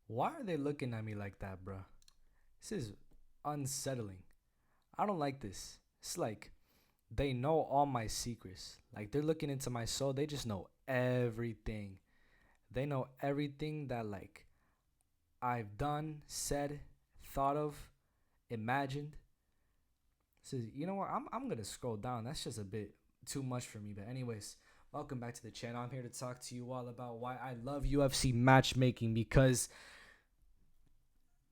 Why are they looking at me like that, bro? This is unsettling. I don't like this. It's like they know all my secrets. Like they're looking into my soul. They just know everything. They know everything that like I've done, said, thought of, imagined. So you know what? I'm gonna scroll down. That's just a bit too much for me. But anyways, welcome back to the channel. I'm here to talk to you all about why I love UFC matchmaking because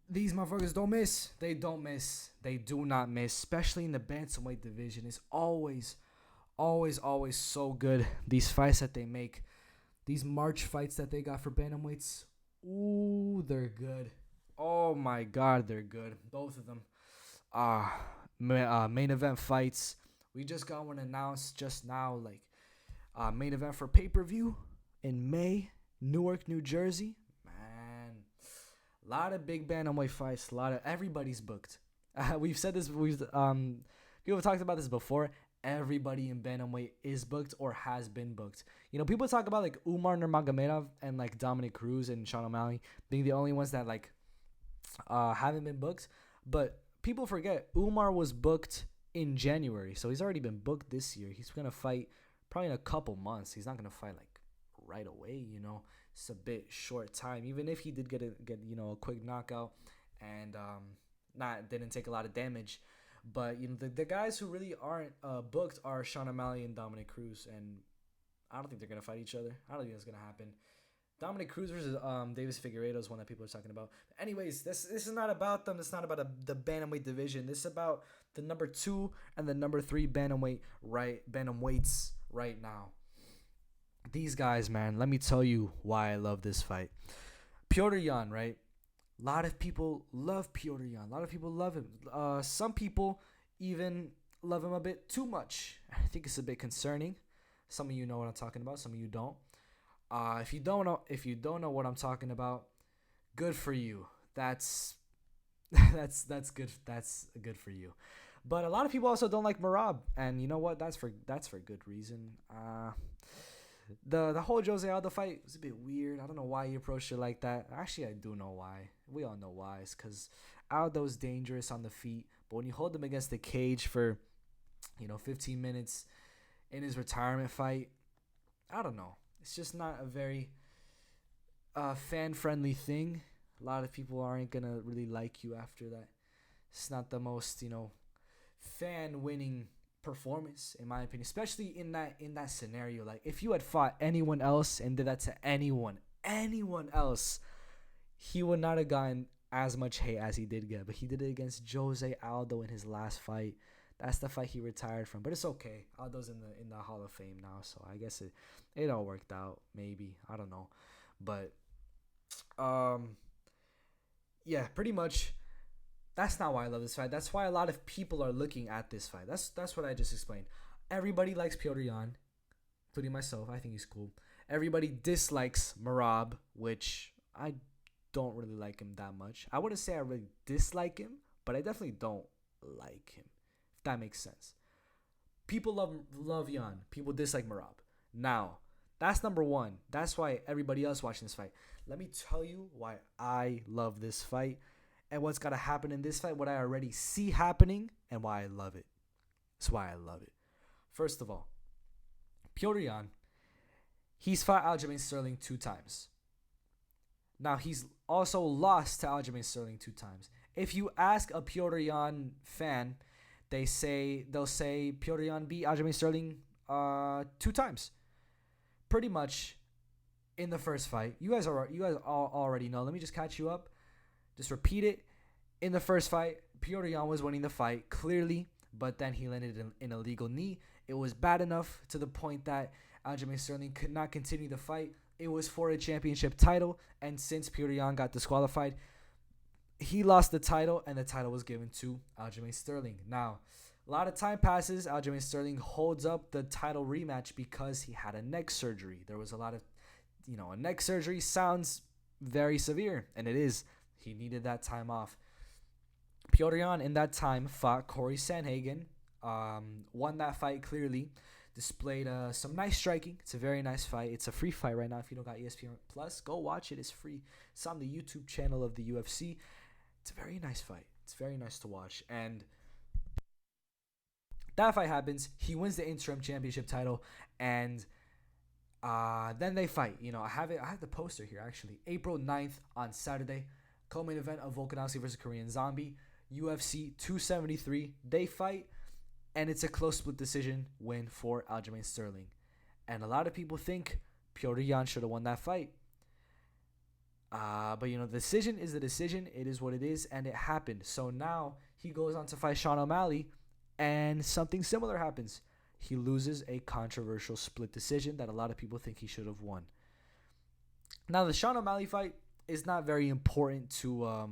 these motherfuckers don't miss. They don't miss. They do not miss. Especially in the bantamweight division. It's always so good. These fights that they make. These March fights that they got for bantamweights. Ooh, they're good. Oh my god, they're good. Both of them. Main event fights. We just got one announced just now. Like main event for pay-per-view in May. Newark, New Jersey. Man, a lot of big bantamweight fights. A lot of everybody's booked. We've said this. People have talked about this before. Everybody in bantamweight is booked or has been booked. You know, people talk about like Umar Nurmagomedov and like Dominic Cruz and Sean O'Malley being the only ones that like haven't been booked, but people forget Umar was booked in January, so he's already been booked this year. He's gonna fight probably in a couple months. He's not gonna fight like right away. You know, it's a bit short time. Even if he did get a quick knockout and not didn't take a lot of damage. But you know the guys who really aren't booked are Sean O'Malley and Dominic Cruz, and I don't think they're gonna fight each other. I don't think that's gonna happen. Dominic Cruz versus Davis Figueiredo is one that people are talking about. Anyways, this is not about them. It's not about the bantamweight division. This is about the number 2 and the number 3 bantamweights right now. These guys, man. Let me tell you why I love this fight. Piotr Jan, right? A lot of people love Piotr Jan. A lot of people love him. Some people even love him a bit too much. I think it's a bit concerning. Some of you know what I'm talking about. Some of you don't. If you don't know what I'm talking about, good for you. That's that's good. That's good for you. But a lot of people also don't like MERAB, and you know what? That's for good reason. The whole Jose Aldo fight was a bit weird. I don't know why he approached it like that. Actually, I do know why. We all know why. It's because Aldo's dangerous on the feet, but when you hold him against the cage for 15 minutes in his retirement fight, I don't know. It's just not a very fan friendly thing. A lot of people aren't gonna really like you after that. It's not the most fan winning performance in my opinion, especially in that scenario. Like if you had fought anyone else and did that to anyone else, he would not have gotten as much hate as he did get. But he did it against Jose Aldo in his last fight. That's the fight he retired from, but it's okay. Aldo's in the Hall of Fame now, so I guess it all worked out. Maybe I don't know, but um, yeah, pretty much. That's not why I love this fight. That's why a lot of people are looking at this fight. That's what I just explained. Everybody likes Piotr Jan, including myself. I think he's cool. Everybody dislikes Marab, which I don't really like him that much. I wouldn't say I really dislike him, but I definitely don't like him. If that makes sense. People love Jan. People dislike Marab. Now, that's number one. That's why everybody else watching this fight. Let me tell you why I love this fight and what's gotta happen in this fight, what I already see happening, and why I love it. That's why I love it. First of all, Piotr Jan, he's fought Aljamain Sterling 2 times. Now he's also lost to Aljamain Sterling 2 times. If you ask a Piotr Jan fan, they'll say Piotr Jan beat Aljamain Sterling 2 times. Pretty much in the first fight. You guys all already know. Let me just catch you up. Just repeat it. In the first fight, Piotr Jan was winning the fight clearly, but then he landed an illegal knee. It was bad enough to the point that Aljamain Sterling could not continue the fight. It was for a championship title, and since Piotr Jan got disqualified, he lost the title, and the title was given to Aljamain Sterling. Now, a lot of time passes. Aljamain Sterling holds up the title rematch because he had a neck surgery. There was a lot of, a neck surgery sounds very severe, and it is. He needed that time off. Piotr Jan in that time fought Corey Sanhagen, won that fight clearly, displayed some nice striking. It's a very nice fight. It's a free fight right now. If you don't got ESPN Plus, go watch it. It's free. It's on the YouTube channel of the UFC. It's a very nice fight. It's very nice to watch. And that fight happens. He wins the interim championship title, and then they fight. I have it. I have the poster here actually. April 9th on Saturday, co-main event of Volkanovski versus Korean Zombie, UFC 273. They fight, and it's a close split decision win for Aljamain Sterling. And a lot of people think Petr Yan should have won that fight. But the decision is the decision. It is what it is, and it happened. So now he goes on to fight Sean O'Malley, and something similar happens. He loses a controversial split decision that a lot of people think he should have won. Now, the Sean O'Malley fight is not very important to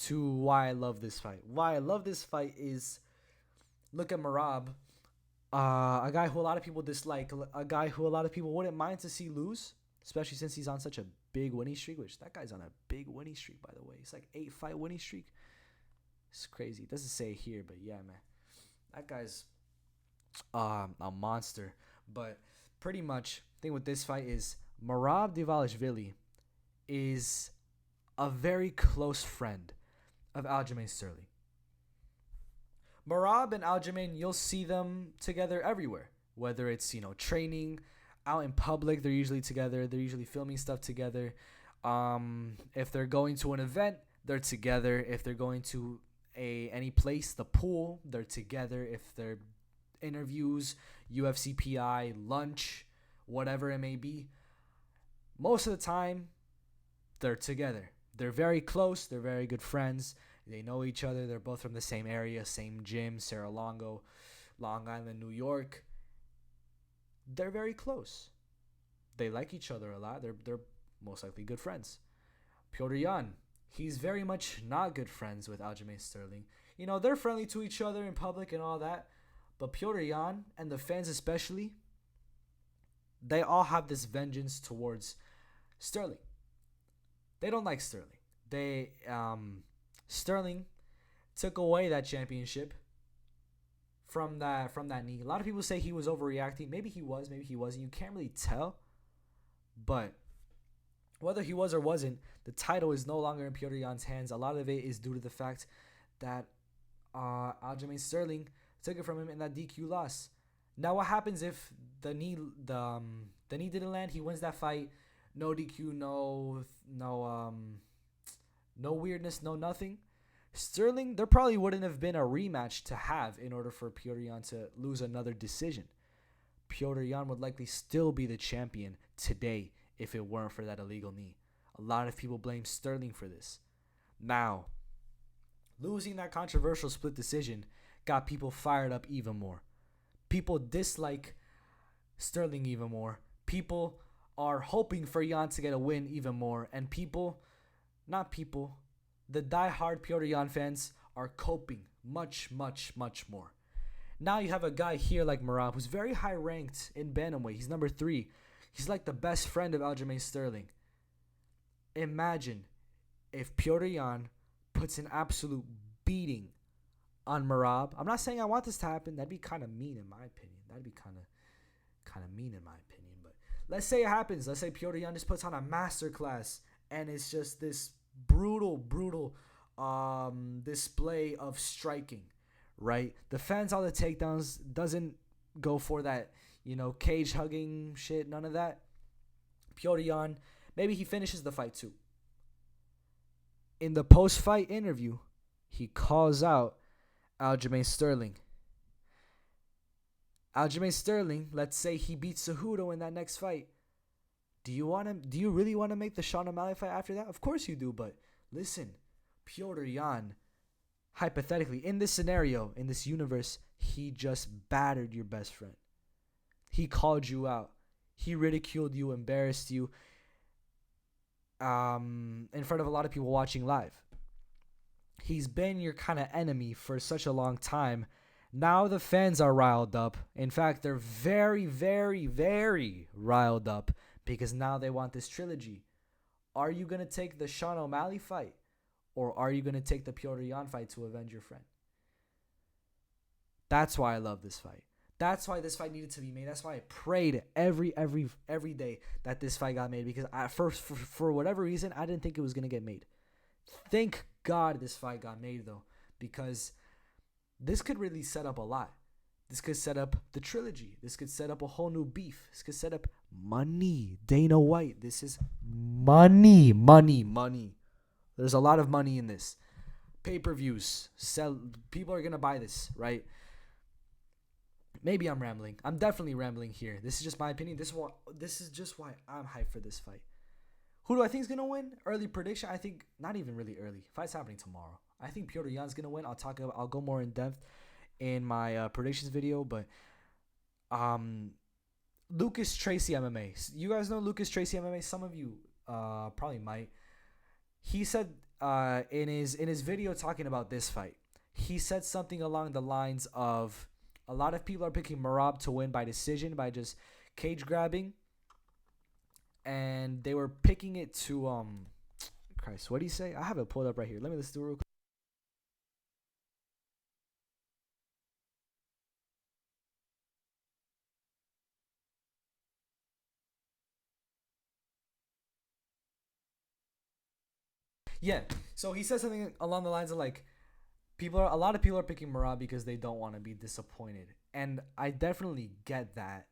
why I love this fight. Why I love this fight is, look at MERAB, a guy who a lot of people dislike, a guy who a lot of people wouldn't mind to see lose, especially since he's on such a big winning streak, which that guy's on a big winning streak, by the way. It's like 8-fight winning streak. It's crazy. It doesn't say it here, but yeah, man. That guy's a monster. But pretty much, the thing with this fight is MERAB DVALISHVILI is a very close friend of Aljamain Sterling. MERAB and Aljamain, you'll see them together everywhere. Whether it's, training, out in public, they're usually together. They're usually filming stuff together. If they're going to an event, they're together. If they're going to any place, the pool, they're together. If they're interviews, UFC PI, lunch, whatever it may be, most of the time, they're together. They're very close. They're very good friends. They know each other. They're both from the same area, same gym, Serra-Longo, Long Island, New York. They're very close. They like each other a lot. They're most likely good friends. Petr Yan, he's very much not good friends with Aljamain Sterling. They're friendly to each other in public and all that. But Petr Yan, and the fans especially, they all have this vengeance towards Sterling. They don't like Sterling. Sterling took away that championship from that knee. A lot of people say he was overreacting. Maybe he was, maybe he wasn't. You can't really tell. But whether he was or wasn't, the title is no longer in Petr Yan's hands. A lot of it is due to the fact that Aljamain Sterling took it from him in that DQ loss. Now, what happens if the knee didn't land? He wins that fight. No DQ, no weirdness, no nothing. Sterling, there probably wouldn't have been a rematch to have in order for Petr Yan to lose another decision. Petr Yan would likely still be the champion today if it weren't for that illegal knee. A lot of people blame Sterling for this. Now, losing that controversial split decision got people fired up even more. People dislike Sterling even more. People are hoping for Yan to get a win even more. And the die-hard Petr Yan fans are coping much, much, much more. Now you have a guy here like MERAB who's very high ranked in bantamweight. He's number 3. He's like the best friend of Aljamain Sterling. Imagine if Petr Yan puts an absolute beating on MERAB. I'm not saying I want this to happen. That'd be kind of mean in my opinion. That'd be kind of mean in my opinion. But let's say it happens. Let's say Petr Yan just puts on a masterclass and it's just this brutal display of striking, right? The fans all the takedowns, doesn't go for that, cage hugging shit, none of that. Petr Yan, maybe he finishes the fight too. In the post-fight interview, he calls out Aljamain Sterling. Aljamain Sterling, let's say he beats Cejudo in that next fight. Do you really want to make the Sean O'Malley fight after that? Of course you do, but listen, Petr Yan, hypothetically, in this scenario, in this universe, he just battered your best friend. He called you out. He ridiculed you, embarrassed you in front of a lot of people watching live. He's been your kind of enemy for such a long time. Now the fans are riled up. In fact, they're very, very, very riled up because now they want this trilogy. Are you going to take the Sean O'Malley fight, or are you going to take the Petr Yan fight to avenge your friend? That's why I love this fight. That's why this fight needed to be made. That's why I prayed every day that this fight got made, because at first, for whatever reason, I didn't think it was gonna get made. Thank God this fight got made though, because this could really set up a lot. This could set up the trilogy. This could set up a whole new beef. This could set up money. Dana White. This is money, money, money. There's a lot of money in this. Pay-per-views. People are gonna buy this, right? Maybe I'm rambling. I'm definitely rambling here. This is just my opinion. This is just why I'm hyped for this fight. Who do I think is gonna win? Early prediction. I think not even really early. Fight's happening tomorrow. I think Petr Yan's gonna win. I'll go more in depth in my predictions video, but Lucas Tracy MMA. You guys know Lucas Tracy MMA. Some of you probably might. He said in his video talking about this fight, he said something along the lines of, a lot of people are picking MERAB to win by decision, by just cage grabbing, and they were picking it to Christ, what do you say? I have it pulled up right here. Let me listen to it real quick. Yeah. So he said something along the lines of like, a lot of people are picking MERAB because they don't want to be disappointed, and I definitely get that,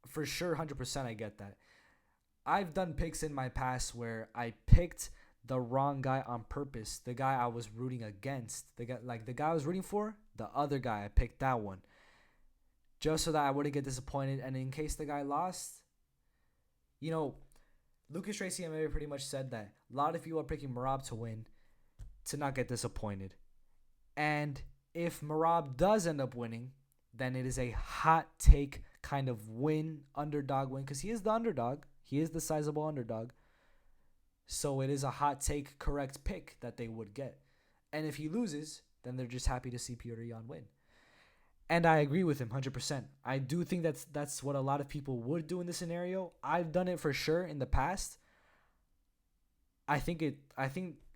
for sure, 100%. I get that. I've done picks in my past where I picked the wrong guy on purpose. The guy I was rooting against, the guy I was rooting for, the other guy, I picked that one, just so that I wouldn't get disappointed. And in case the guy lost, you know, Lucas Tracy MMA pretty much said that a lot of people are picking MERAB to win, to not get disappointed. And if MERAB does end up winning, then it is a hot take kind of win, underdog win, because he is the underdog. He is the sizable underdog. So it is a hot take, correct pick that they would get. And if he loses, then they're just happy to see Petr Yan win. And I agree with him 100%. I do think that's what a lot of people would do in this scenario. I've done it for sure in the past.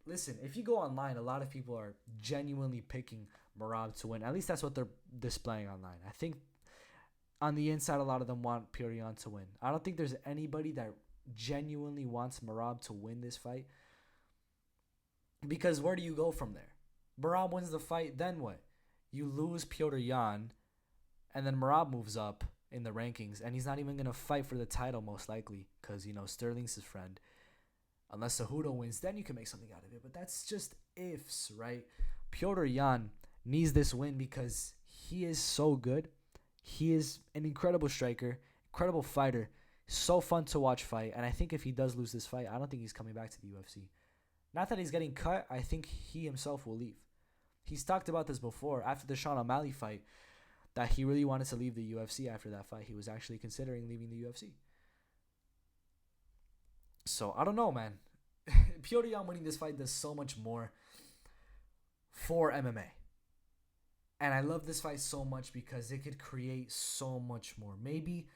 Listen, if you go online, a lot of people are genuinely picking MERAB to win. At least that's what they're displaying online. I think on the inside, a lot of them want Petr Yan to win. I don't think there's anybody that genuinely wants MERAB to win this fight, because where do you go from there? MERAB wins the fight, then what? You lose Petr Yan, and then MERAB moves up in the rankings, and he's not even going to fight for the title most likely, because, Sterling's his friend. Unless Cejudo wins, then you can make something out of it. But that's just ifs, right? Petr Yan needs this win because he is so good. He is an incredible striker, incredible fighter, so fun to watch fight. And I think if he does lose this fight, I don't think he's coming back to the UFC. Not that he's getting cut. I think he himself will leave. He's talked about this before after the Sean O'Malley fight, that he really wanted to leave the UFC after that fight. He was actually considering leaving the UFC. So, I don't know, man. Petr Yan winning this fight does so much more for MMA. And I love this fight so much because it could create so much more. Maybe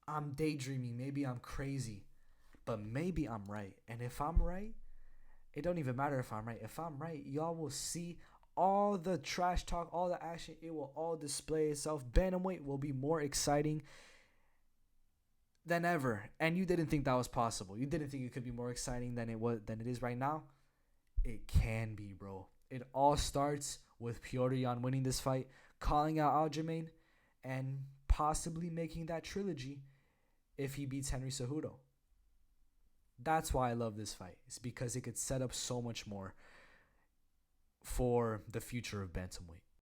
I'm daydreaming. Maybe I'm crazy. But maybe I'm right. And if I'm right, it don't even matter if I'm right. If I'm right, y'all will see all the trash talk, all the action. It will all display itself. Bantamweight will be more exciting than ever. And you didn't think that was possible. You didn't think it could be more exciting than it is right now. It can be, bro. It all starts with Petr Yan winning this fight, calling out Aljamain, and possibly making that trilogy if he beats Henry Cejudo. That's why I love this fight. It's because it could set up so much more for the future of bantamweight.